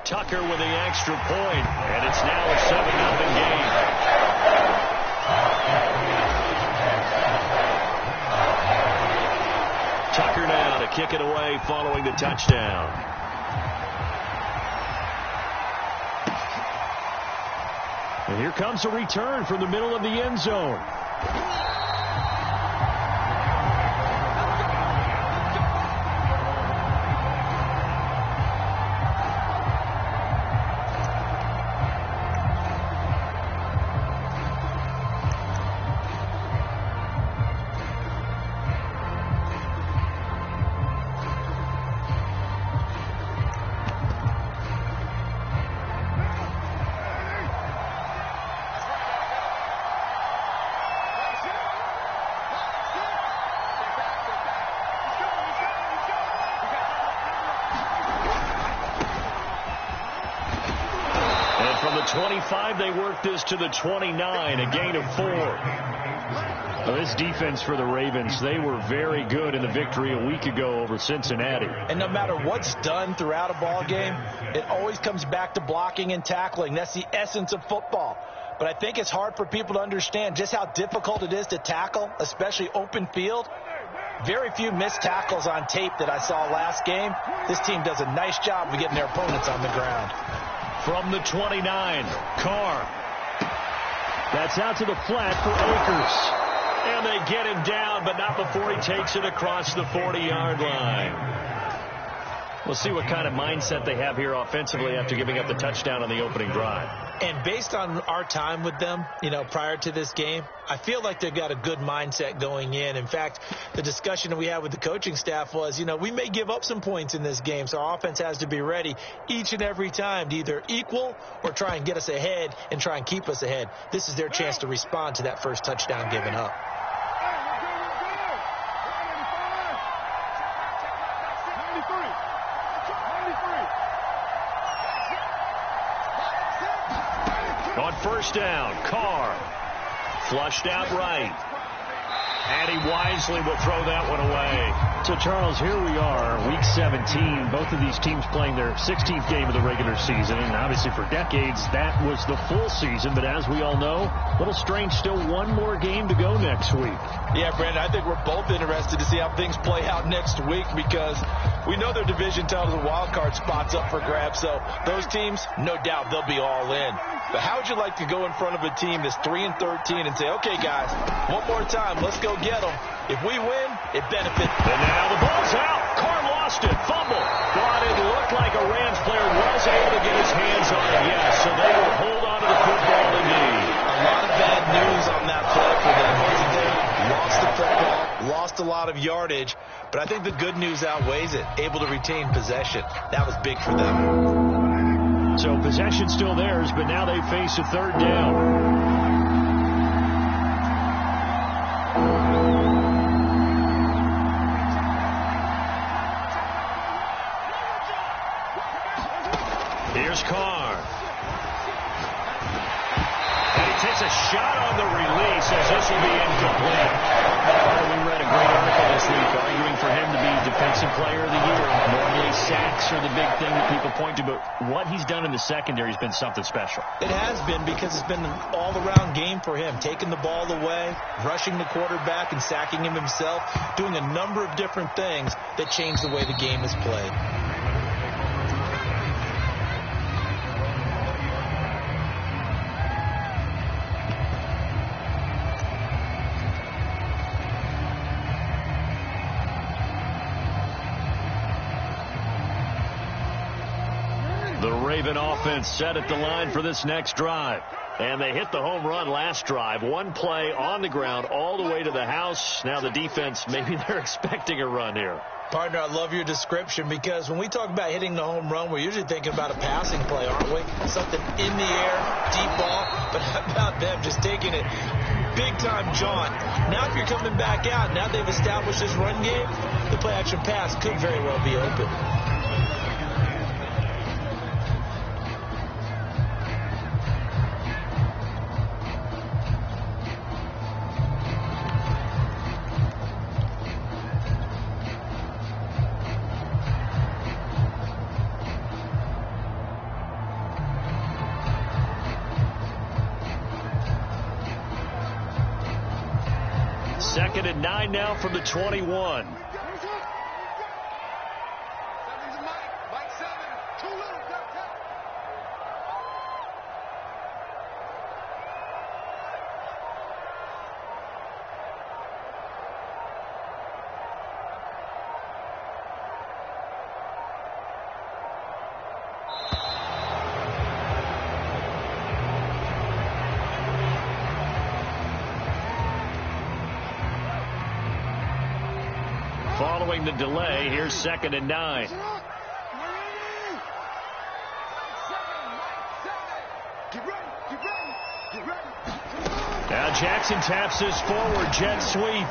Tucker with the extra point, and it's now a 7-0 game. Tucker now to kick it away following the touchdown. And here comes a return from the middle of the end zone. From the 25, they work this to the 29, a gain of 4. Well, this defense for the Ravens, they were very good in the victory a week ago over Cincinnati. And no matter what's done throughout a ball game, it always comes back to blocking and tackling. That's the essence of football. But I think it's hard for people to understand just how difficult it is to tackle, especially open field. Very few missed tackles on tape that I saw last game. This team does a nice job of getting their opponents on the ground. From the 29, Carr. That's out to the flat for Akers. And they get him down, but not before he takes it across the 40-yard line. We'll see what kind of mindset they have here offensively after giving up the touchdown on the opening drive. And based on our time with them, prior to this game, I feel like they've got a good mindset going in. In fact, the discussion that we had with the coaching staff was, we may give up some points in this game, so our offense has to be ready each and every time to either equal or try and get us ahead and try and keep us ahead. This is their chance to respond to that first touchdown given up. On first down, Carr flushed out right. And he wisely will throw that one away. So, Charles, here we are, Week 17. Both of these teams playing their 16th game of the regular season. And obviously for decades, that was the full season. But as we all know, a little strange, still one more game to go next week. Yeah, Brandon, I think we're both interested to see how things play out next week because we know their division titles and wild card spots up for grabs. So those teams, no doubt, they'll be all in. But how would you like to go in front of a team that's 3-13 and say, okay, guys, one more time, let's go get them. If we win, it benefits. And now the ball's out. Carr lost it. Fumble. But it looked like a Rams player was able to get his hands on it. Yes, so they will hold on to the football indeed. A lot of bad news on that play for them. They lost the football, lost a lot of yardage. But I think the good news outweighs it. Able to retain possession. That was big for them. So possession still theirs, but now they face a third down. Here's Carr. And he takes a shot on the release as this will be incomplete. We read a great article this week arguing for him to be Defensive Player of the Year. Normally sacks are the big thing that people point to, but what he's done in the secondary has been something special. It has been because it's been an all-around game for him, taking the ball away, rushing the quarterback and sacking him himself, doing a number of different things that change the way the game is played. The Raven offense set at the line for this next drive. And they hit the home run last drive. One play on the ground all the way to the house. Now the defense, maybe they're expecting a run here. Partner, I love your description because when we talk about hitting the home run, we're usually thinking about a passing play, aren't we? Something in the air, deep ball. But how about them just taking it big-time jaunt? Now if you're coming back out, now they've established this run game, the play-action pass could very well be open. 2nd and 9 now from the 21. Following the delay, here's 2nd and 9. Now Jackson taps this forward, jet sweep.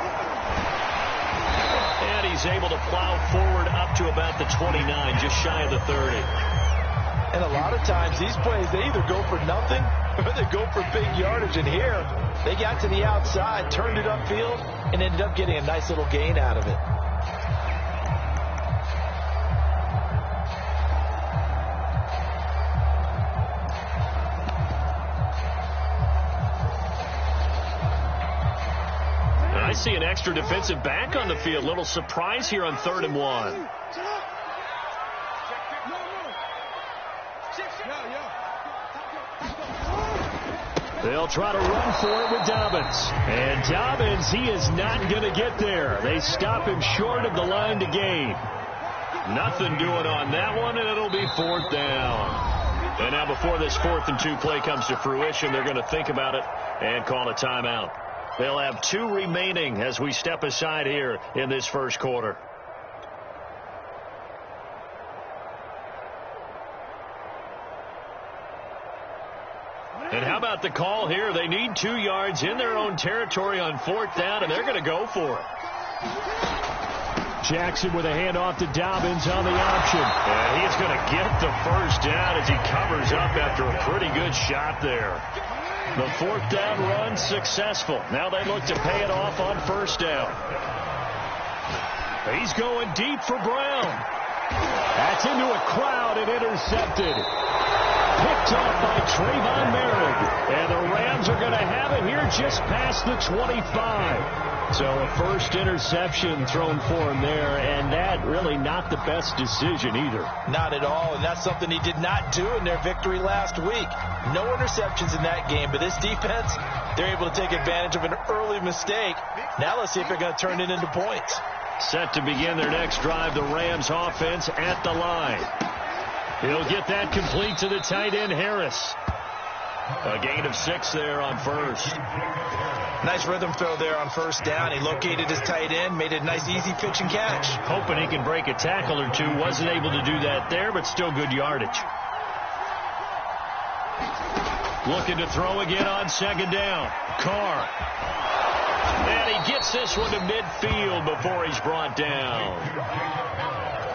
And he's able to plow forward up to about the 29, just shy of the 30. And a lot of times these plays, they either go for nothing or they go for big yardage. And here, they got to the outside, turned it upfield, and ended up getting a nice little gain out of it. I see an extra defensive back on the field. Little surprise here on 3rd and 1. They'll try to run for it with Dobbins. And Dobbins, he is not going to get there. They stop him short of the line to gain. Nothing doing on that one, and it'll be 4th down. And now before this 4th and 2 play comes to fruition, they're going to think about it and call a timeout. They'll have 2 remaining as we step aside here in this first quarter. And how about the call here? They need 2 yards in their own territory on 4th down, and they're going to go for it. Jackson with a handoff to Dobbins on the option. And he's going to get the first down as he covers up after a pretty good shot there. The 4th down run successful. Now they look to pay it off on 1st down. He's going deep for Brown. That's into a crowd and intercepted. Picked off by Trayvon Merrick. And the Rams are going to have it here just past the 25. So a first interception thrown for him there, and that really not the best decision either. Not at all, and that's something he did not do in their victory last week. No interceptions in that game, but this defense, they're able to take advantage of an early mistake. Now let's see if they're going to turn it into points. Set to begin their next drive, the Rams offense at the line. He'll get that complete to the tight end, Harris. A gain of 6 there on 1st. Nice rhythm throw there on 1st down. He located his tight end, made a nice easy pitch and catch. Hoping he can break a tackle or two. Wasn't able to do that there, but still good yardage. Looking to throw again on 2nd down. Carr. And he gets this one to midfield before he's brought down.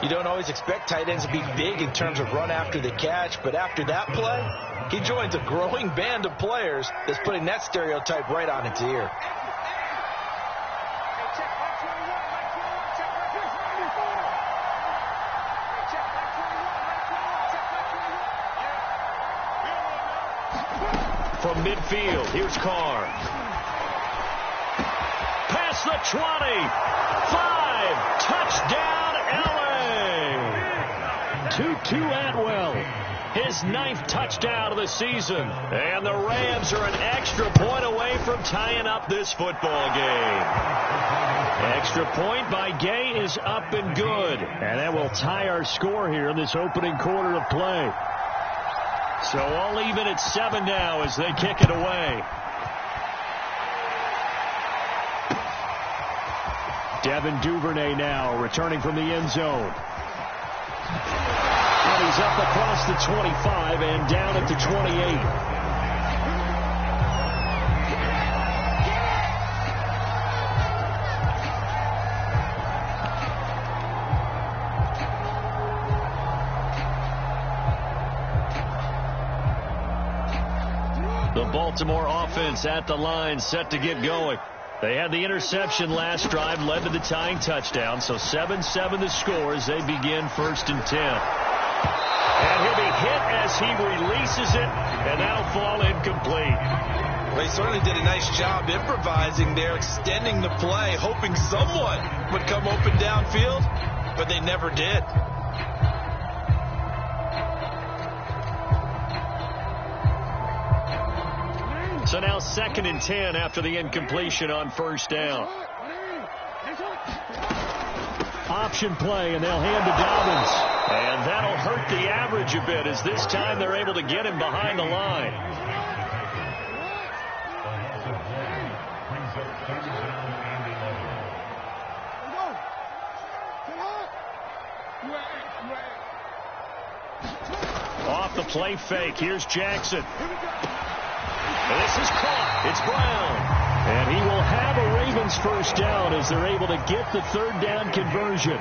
You don't always expect tight ends to be big in terms of run after the catch, but after that play, he joins a growing band of players that's putting that stereotype right on its ear. From midfield, here's Carr. Past the 25, touchdown LA. Tutu Atwell. His 9th touchdown of the season. And the Rams are an extra point away from tying up this football game. Extra point by Gay is up and good. And that will tie our score here in this opening quarter of play. So all even at 7 now as they kick it away. Devin Duvernay now returning from the end zone. And he's up across the 25 and down at the 28. The Baltimore offense at the line, set to get going. They had the interception last drive, led to the tying touchdown. So 7-7 the score as they begin 1st and 10. And he'll be hit as as he releases it, and that'll fall incomplete. Well, he certainly did a nice job improvising there, extending the play, hoping someone would come open downfield, but they never did. So now 2nd and 10 after the incompletion on first down. Option play, and they'll hand to Dobbins. And that'll hurt the average a bit, as this time they're able to get him behind the line. Off the play fake, here's Jackson. This is caught. It's Brown. And he will have a Ravens first down as they're able to get the 3rd down conversion.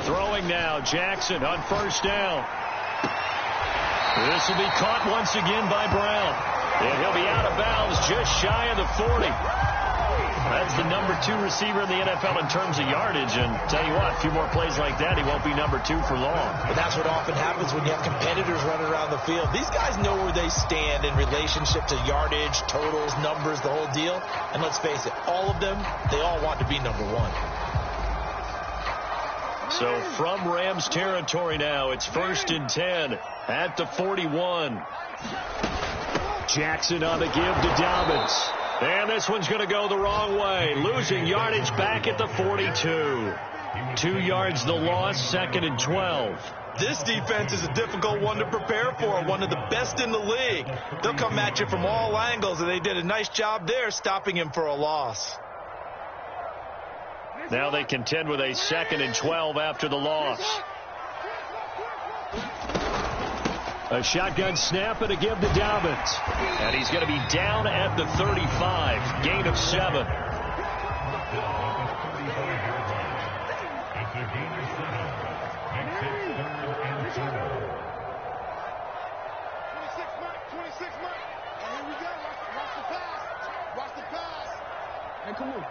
Throwing now, Jackson on first down. This will be caught once again by Brown. And he'll be out of bounds just shy of the 40. That's the number 2 receiver in the NFL in terms of yardage. And tell you what, a few more plays like that, he won't be number 2 for long. But that's what often happens when you have competitors running around the field. These guys know where they stand in relationship to yardage, totals, numbers, the whole deal. And let's face it, all of them, they all want to be number 1. So from Rams territory now, it's 1st and 10 at the 41. Jackson on the give to Dobbins. And this one's going to go the wrong way. Losing yardage back at the 42. 2 yards the loss, 2nd and 12. This defense is a difficult one to prepare for, one of the best in the league. They'll come at you from all angles, and they did a nice job there stopping him for a loss. Now they contend with a 2nd and 12 after the loss. A shotgun snap and a give to Dobbins. And he's going to be down at the 35. Gain of 7. Hey, come on.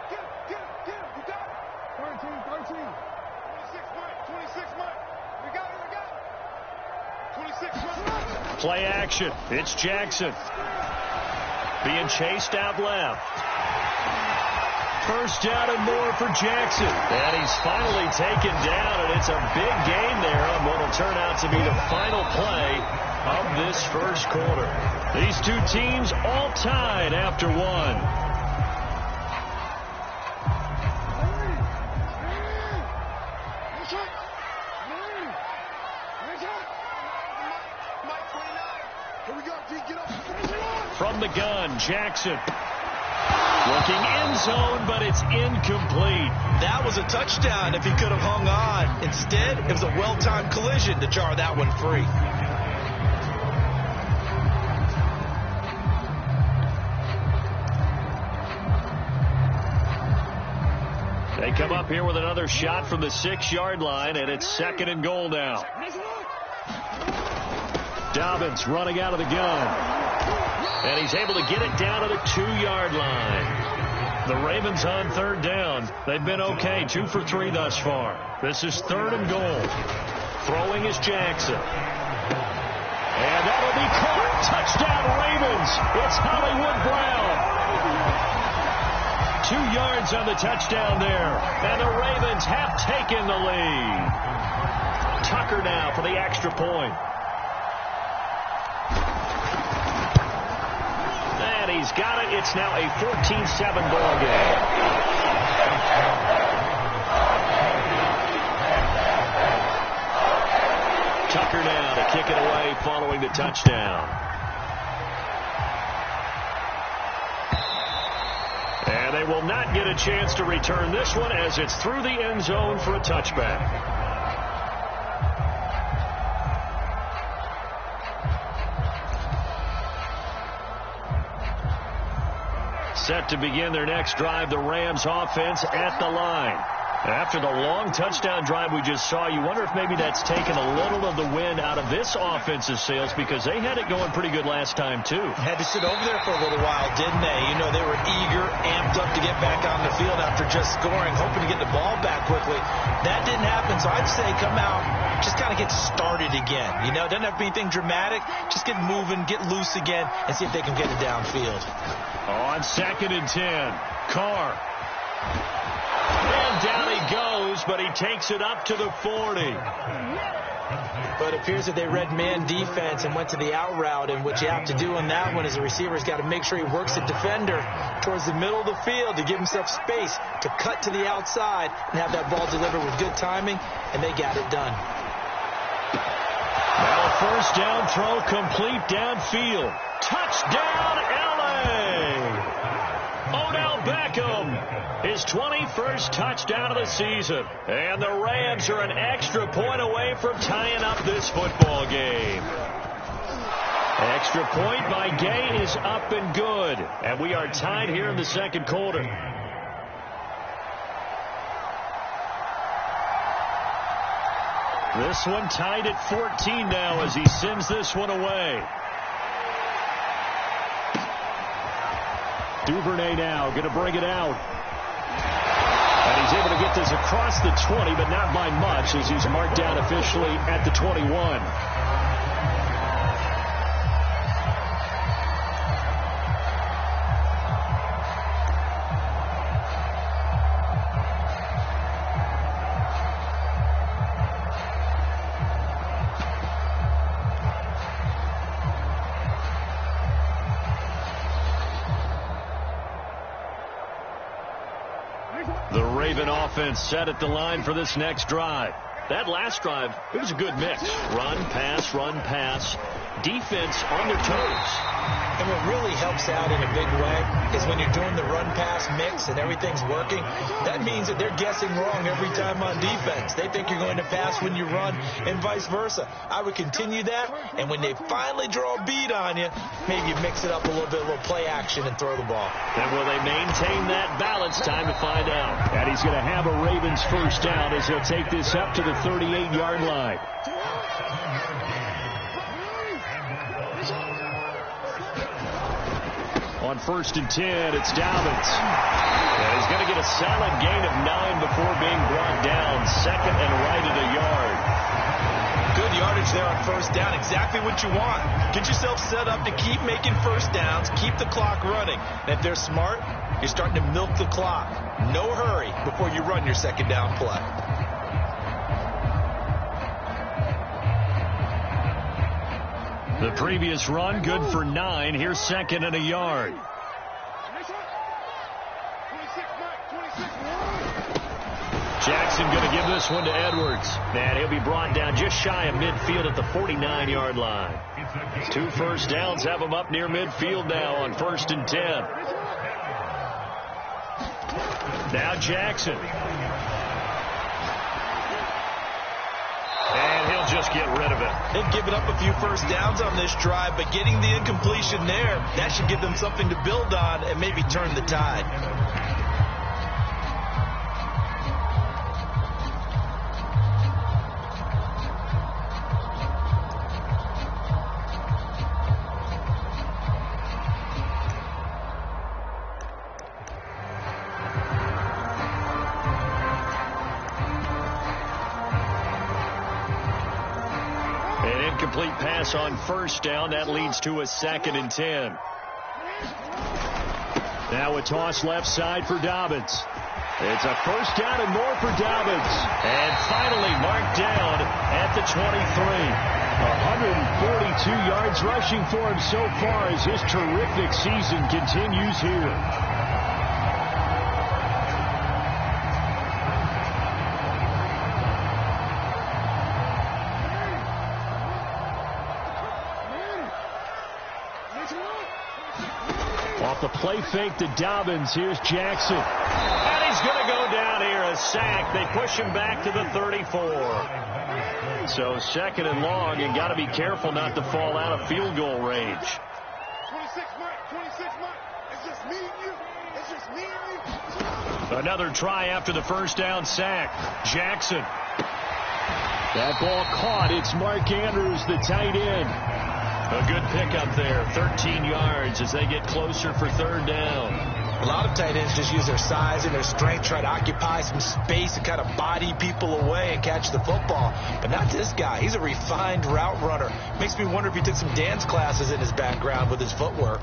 Get him. You got it. 13. 26 Mike. We got it. 26 Mike. Play action. It's Jackson. Being chased out left. First down and more for Jackson. And he's finally taken down, and it's a big gain there on what will turn out to be the final play of this first quarter. These two teams all tied after one. From the gun, Jackson. Looking end zone, but it's incomplete. That was a touchdown if he could have hung on. Instead, it was a well-timed collision to jar that one free. They come up here with another shot from the 6-yard line, and it's 2nd and goal now. Dobbins running out of the gun. And he's able to get it down to the 2-yard line. The Ravens on 3rd down. They've been okay, 2 for 3 thus far. This is 3rd and goal. Throwing is Jackson. And that'll be caught. Touchdown Ravens. It's Hollywood Brown. 2 yards on the touchdown there. And the Ravens have taken the lead. Tucker now for the extra point. And he's got it. It's now a 14-7 ball game. Tucker now to kick it away following the touchdown. And they will not get a chance to return this one as it's through the end zone for a touchback. Set to begin their next drive, the Rams offense at the line. After the long touchdown drive we just saw, you wonder if maybe that's taken a little of the wind out of this offensive sails, because they had it going pretty good last time, too. Had to sit over there for a little while, didn't they? You know, they were eager, amped up to get back on the field after just scoring, hoping to get the ball back quickly. That didn't happen, so I'd say come out, just kind of get started again. You know, doesn't have to be anything dramatic. Just get moving, get loose again, and see if they can get it downfield. On 2nd and 10, Carr. And down he goes, but he takes it up to the 40. But it appears that they read man defense and went to the out route, and what you have to do on that one is the receiver's got to make sure he works the defender towards the middle of the field to give himself space to cut to the outside and have that ball delivered with good timing, and they got it done. Now a first down throw complete downfield. Touchdown, L.A. Odell Beckham, his 21st touchdown of the season. And the Rams are an extra point away from tying up this football game. Extra point by Gay is up and good. And we are tied here in the second quarter. This one tied at 14 now as he sends this one away. Duvernay now going to bring it out. And he's able to get this across the 20, but not by much, as he's marked down officially at the 21. The Raven offense set at the line for this next drive. That last drive, it was a good mix. Run, pass, defense on their toes. And what really helps out in a big way is when you're doing the run-pass mix and everything's working, that means that they're guessing wrong every time on defense. They think you're going to pass when you run and vice versa. I would continue that, and when they finally draw a beat on you, maybe you mix it up a little bit, a little play action, and throw the ball. And will they maintain that balance? Time to find out. And he's going to have a Ravens first down as he'll take this up to the 38-yard line. On 1st and 10, it's Dobbins. And he's going to get a solid gain of 9 before being brought down. Second and right at a yard. Good yardage there on first down. Exactly what you want. Get yourself set up to keep making first downs. Keep the clock running. And if they're smart, you're starting to milk the clock. No hurry before you run your second down play. The previous run, good for 9. Here's second and a yard. Jackson going to give this one to Edwards. And he'll be brought down just shy of midfield at the 49-yard line. 2 first downs have him up near midfield now on 1st and 10. Now Jackson. And he'll just get rid of it. They've given up a few first downs on this drive, but getting the incompletion there, that should give them something to build on and maybe turn the tide. Complete pass on first down. That leads to a 2nd and 10. Now a toss left side for Dobbins. It's a first down and more for Dobbins. And finally marked down at the 23. 142 yards rushing for him so far as his terrific season continues here. Off the play fake to Dobbins, here's Jackson. And he's going to go down here, a sack. They push him back to the 34. So second and long, and got to be careful not to fall out of field goal range. 26, Mike. 26, Mike. It's just me and you. It's just me and you. Another try after the first down sack. Jackson. That ball caught. It's Mark Andrews, the tight end. A good pickup there. 13 yards as they get closer for third down. A lot of tight ends just use their size and their strength, try to occupy some space and kind of body people away and catch the football. But not this guy. He's a refined route runner. Makes me wonder if he took some dance classes in his background with his footwork.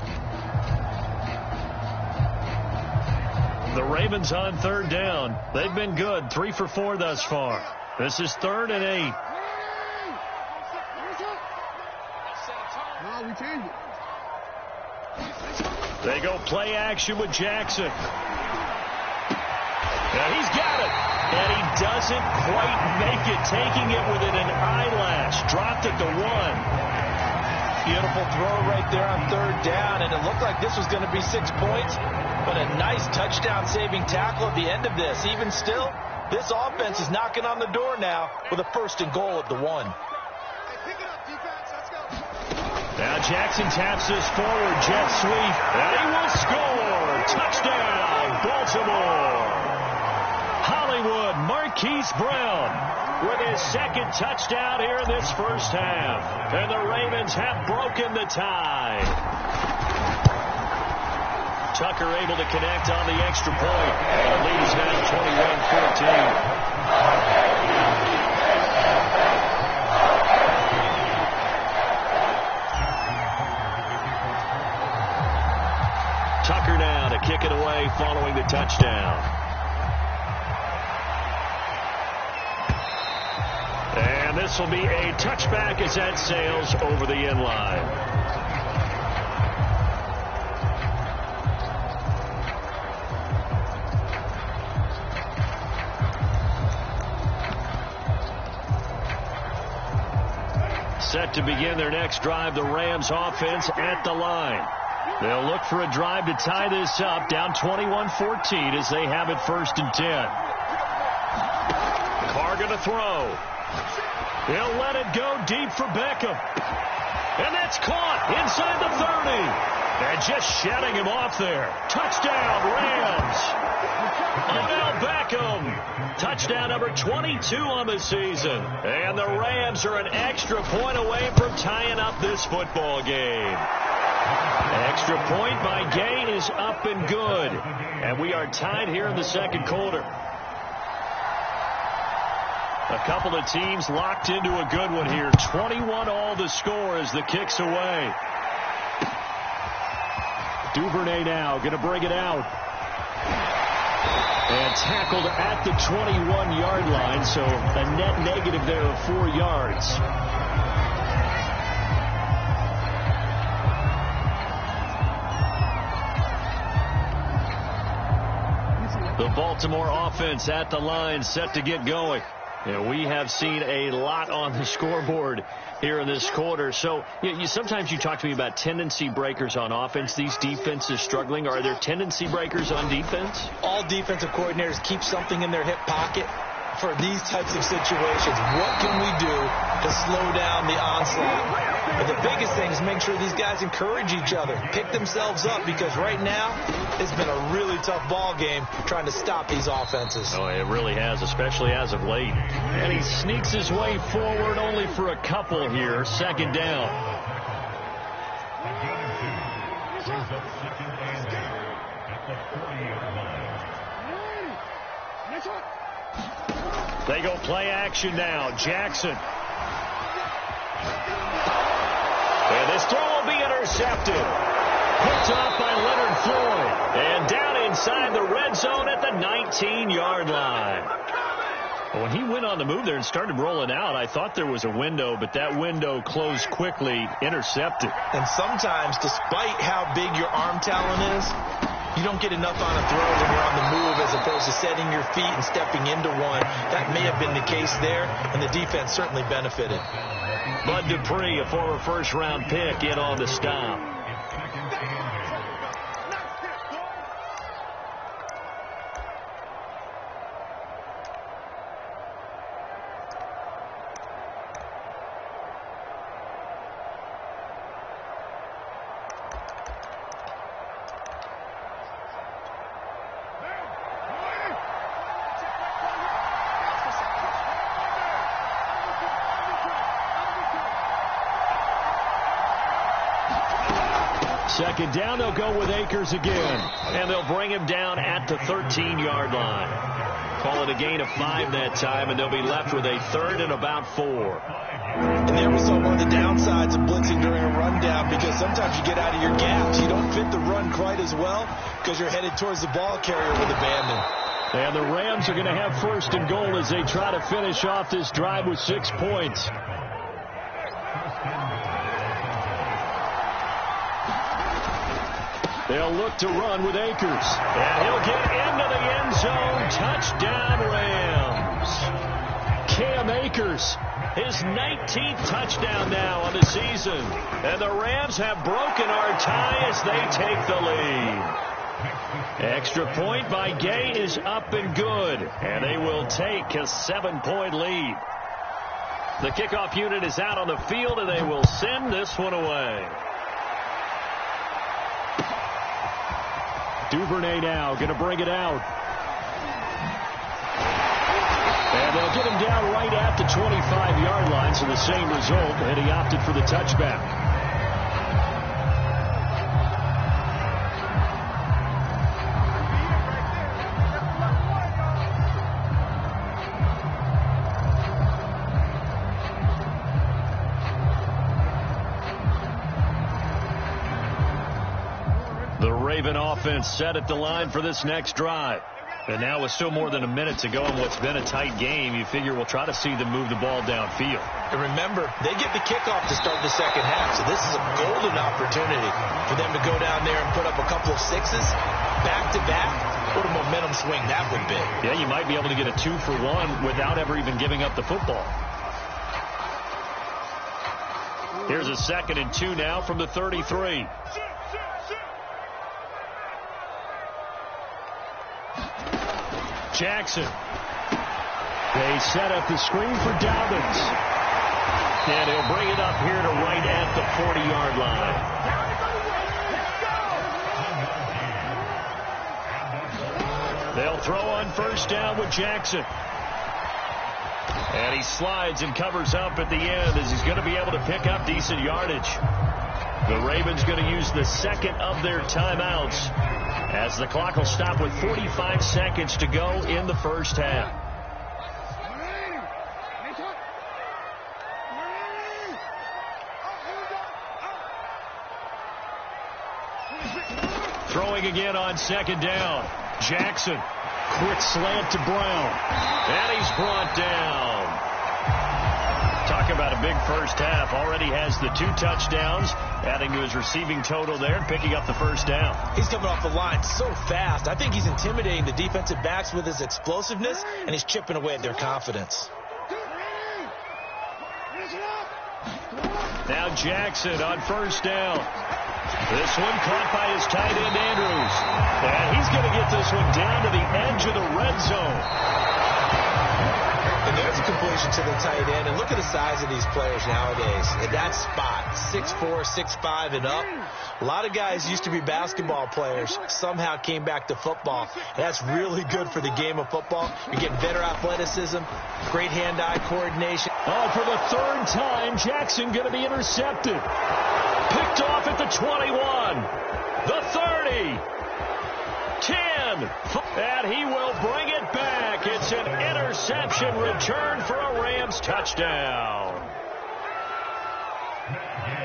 The Ravens on third down. They've been good. 3 for 4 thus far. This is 3rd and 8. No, we changed it. They go play action with Jackson. And he's got it. And he doesn't quite make it, taking it within an eyelash. Dropped it to 1. Beautiful throw right there on third down, and it looked like this was going to be 6 points, but a nice touchdown-saving tackle at the end of this. Even still, this offense is knocking on the door now with a 1st and goal at the 1. Now Jackson taps this forward, jet sweep, and he will score. Touchdown, Baltimore. Hollywood Marquise Brown with his 2nd touchdown here in this first half. And the Ravens have broken the tie. Tucker able to connect on the extra point. And the lead is now 21-14. Tucker now to kick it away following the touchdown. And this will be a touchback as that sails over the end line. Set to begin their next drive, the Rams offense at the line. They'll look for a drive to tie this up, down 21-14 as they have it 1st and 10. Carr going to throw. He'll let it go deep for Beckham. And that's caught inside the 30. And just shutting him off there. Touchdown, Rams. Odell Beckham. Touchdown number 22 on the season. And the Rams are an extra point away from tying up this football game. Extra point by Gay is up and good. And we are tied here in the 2nd quarter. A couple of teams locked into a good one here. 21-all the score as the kick's away. Duvernay now going to bring it out. And tackled at the 21-yard line, so a net negative there of 4 yards. The Baltimore offense at the line, set to get going. Yeah, we have seen a lot on the scoreboard here in this quarter. So sometimes you talk to me about tendency breakers on offense. These defenses struggling. Are there tendency breakers on defense? All defensive coordinators keep something in their hip pocket for these types of situations. What can we do to slow down the onslaught? But the biggest thing is make sure these guys encourage each other, pick themselves up, because right now it's been a really tough ball game trying to stop these offenses. Oh, it really has, especially as of late. And he sneaks his way forward only for a couple here. 2nd down. They go play action now. Jackson. And this throw will be intercepted. Picked off by Leonard Floyd. And down inside the red zone at the 19-yard line. When he went on the move there and started rolling out, I thought there was a window, but that window closed quickly, intercepted. And sometimes, despite how big your arm talent is, you don't get enough on a throw when you're on the move as opposed to setting your feet and stepping into one. That may have been the case there, and the defense certainly benefited. Bud Dupree, a former first-round pick, in on the stop. second down, they'll go with Akers again. And they'll bring him down at the 13-yard line. Call it a gain of 5 that time, and they'll be left with a 3rd and about 4. And there we saw one of the downsides of blitzing during a rundown, because sometimes you get out of your gaps. You don't fit the run quite as well because you're headed towards the ball carrier with abandon. And the Rams are going to have 1st and goal as they try to finish off this drive with 6 points. They'll look to run with Akers. And he'll get into the end zone. Touchdown, Rams. Cam Akers, his 19th touchdown now on the season. And the Rams have broken our tie as they take the lead. Extra point by Gay is up and good. And they will take a 7-point lead. The kickoff unit is out on the field, and they will send this one away. Duvernay now going to bring it out. And they'll get him down right at the 25-yard line, so the same result, and he opted for the touchback. Raven offense set at the line for this next drive. And now with still more than a minute to go in what's been a tight game, you figure we'll try to see them move the ball downfield. And remember, they get the kickoff to start the second half, so this is a golden opportunity for them to go down there and put up a couple of 6s back-to-back. What a momentum swing that would be. Yeah, you might be able to get a 2-for-1 without ever even giving up the football. Here's a 2nd and 2 now from the 33. Jackson. They set up the screen for Dobbins. And he'll bring it up here to right at the 40-yard line. They'll throw on 1st down with Jackson. And he slides and covers up at the end as he's going to be able to pick up decent yardage. The Ravens going to use the 2nd of their timeouts, as the clock will stop with 45 seconds to go in the first half. Throwing again on 2nd down. Jackson. Quick slant to Brown. And he's brought down. Talk about a big first half. Already has the 2 touchdowns, adding to his receiving total there and picking up the 1st down. He's coming off the line so fast. I think he's intimidating the defensive backs with his explosiveness, and he's chipping away at their confidence. Now Jackson on 1st down. This one caught by his tight end, Andrews. And he's going to get this one down to the edge of the red zone. And there's a completion to the tight end. And look at the size of these players nowadays. At that spot, 6'4", 6'5", and up. A lot of guys used to be basketball players, somehow came back to football. And that's really good for the game of football. You're getting better athleticism, great hand-eye coordination. Oh, for the 3rd time, Jackson going to be intercepted. Picked off at the 21, the 30, 10, and he will bring it back. It's an interception return for a Rams touchdown.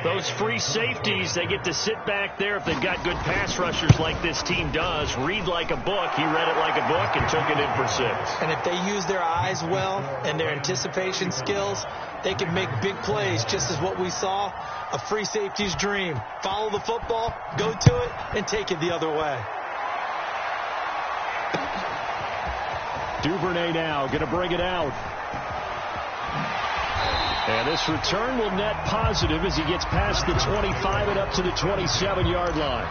Those free safeties, they get to sit back there if they've got good pass rushers like this team does. Read like a book. He read it like a book and took it in for 6. And if they use their eyes well and their anticipation skills, they can make big plays, just as what we saw, a free safety's dream. Follow the football, go to it, and take it the other way. Duvernay now going to bring it out. And this return will net positive as he gets past the 25 and up to the 27-yard line.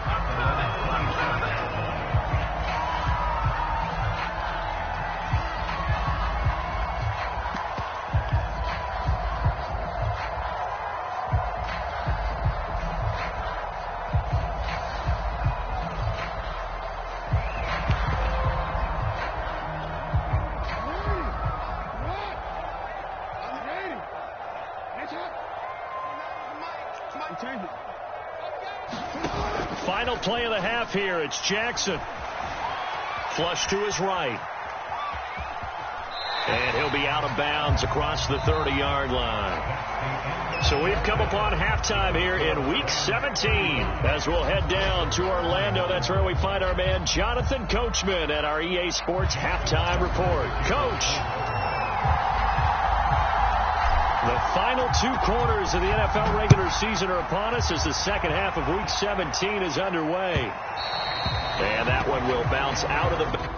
Final play of the half here. It's Jackson. Flush to his right. And he'll be out of bounds across the 30-yard line. So we've come upon halftime here in Week 17 as we'll head down to Orlando. That's where we find our man Jonathan Coachman at our EA Sports Halftime Report. Coach, the final 2 quarters of the NFL regular season are upon us as the second half of Week 17 is underway. And that one will bounce out of the...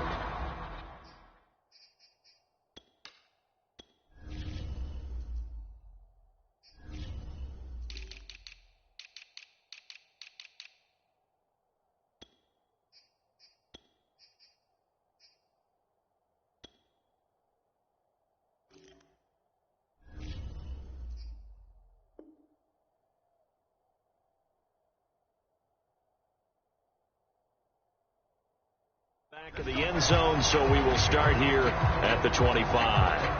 back of the end zone, so we will start here at the 25.